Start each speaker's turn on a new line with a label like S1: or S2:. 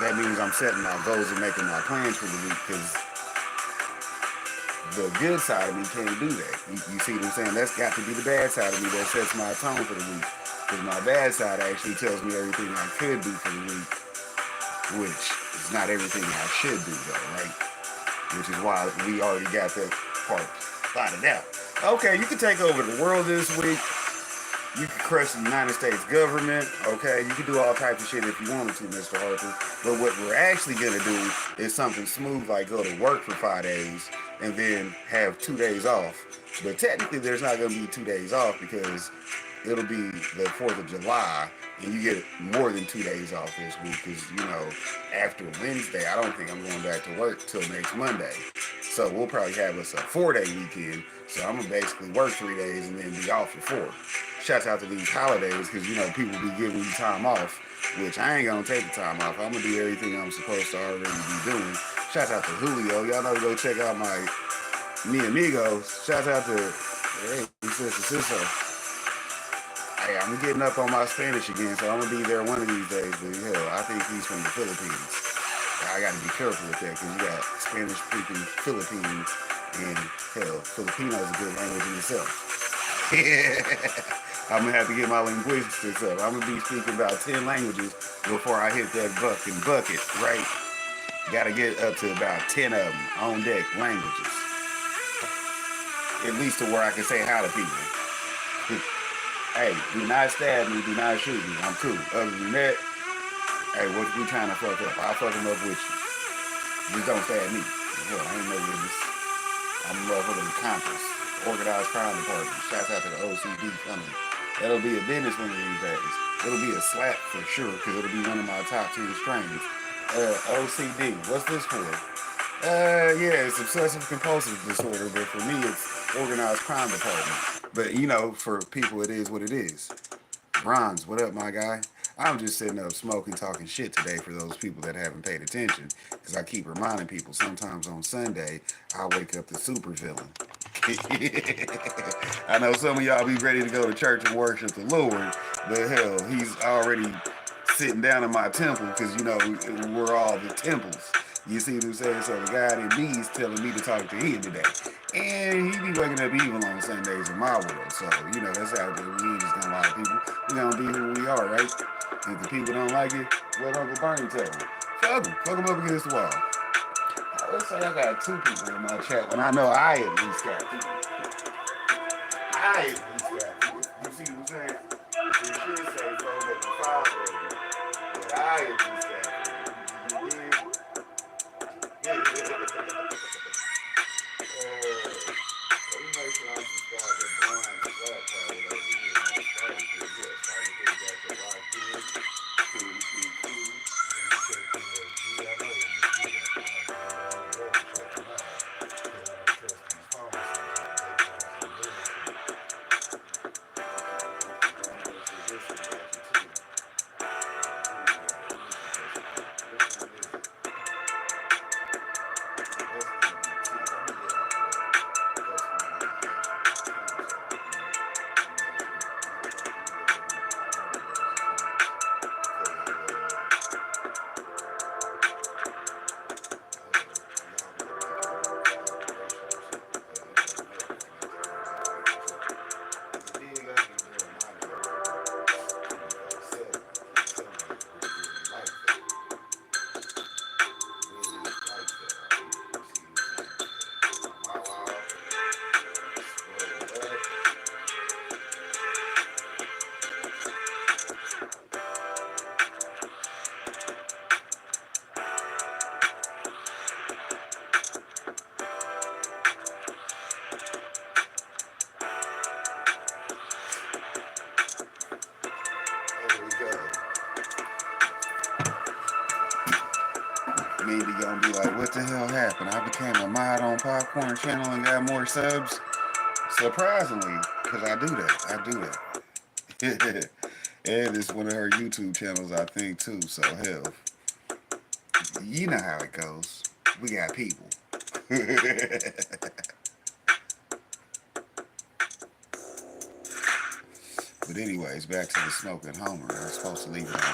S1: that means I'm setting my goals and making my plans for the week, because the good side of me can't do that. You see what I'm saying? That's got to be the bad side of me that sets my tone for the week. Because my bad side actually tells me everything I could do for the week, which is not everything I should do, though, right? Which is why we already got that part plotted out. Okay, you can take over the world this week. You can crush the United States government, okay? You can do all types of shit if you wanted to, Mr. Harper. But what we're actually going to do is something smooth, like go to work for 5 days and then have 2 days off. But technically, there's not going to be 2 days off, because it'll be the 4th of July, and you get more than 2 days off this week, because, after Wednesday, I don't think I'm going back to work till next Monday. So we'll probably have us a 4-day weekend. So I'm going to basically work 3 days and then be off for 4. Shouts out to these holidays, because, people be giving me time off, which I ain't going to take the time off. I'm going to do everything I'm supposed to already be doing. Shouts out to Julio. Y'all know to go check out my Mi Amigos. Shouts out to, hey, sister. Hey, I'm getting up on my Spanish again, so I'm going to be there one of these days. But, hell, I think he's from the Philippines. I got to be careful with that, because you got Spanish-speaking Philippines, and, hell, Filipino is a good language in itself. I'm going to have to get my linguistics up. I'm going to be speaking about 10 languages before I hit that bucket, right? Got to get up to about 10 of them on deck languages. At least to where I can say hi to people. Hey, do not stab me, do not shoot me. I'm cool. Other than that, hey, what we trying to fuck up? I'll fuck them up with you. Just don't stab me. Hell, I ain't no business. I'm a motherfucking accomplice. Organized crime department. Shouts out to the OCD coming. That'll be a business one of these days. It'll be a slap for sure, because it'll be one of my top 10 strains. OCD. What's this for? Yeah, it's obsessive compulsive disorder, but for me, it's organized crime department. But, for people, it is what it is. Bronze, what up, my guy? I'm just sitting up smoking, talking shit today for those people that haven't paid attention, because I keep reminding people sometimes on Sunday, I wake up the super villain. I know some of y'all be ready to go to church and worship the Lord, but hell, he's already sitting down in my temple, because, we're all the temples. You see what I'm saying? So the God in me is telling me to talk to him today. And he be waking up evil on Sundays in my world. So, that's how it is. We ain't just gonna lie to people. We gonna be who we are, right? If the people don't like it, what Uncle Bernie tell them? Fuck them. Fuck them up against the wall. Let's say I got 2 people in my chat, when I know I at least got 2. I at least got 2. You see what I'm saying? You should say 4, maybe 5, baby. But I at least got 2. You did? Let me make sure I'm subscribed to Blind Flat Card over here on Starting Kid. Yes, Starting Kid got the locked in. Cool. Let me check the G. I know in the G got the locked in. I don't go check them out. Because I don't trust these phones sometimes. They Maybe gonna be like, what the hell happened? I became a mod on Popcorn Channel and got more subs? Surprisingly, because I do that. And it's one of her YouTube channels, I think, too. So, hell, you know how it goes. We got people. But anyways, back to the smoking Homer. I was supposed to leave it on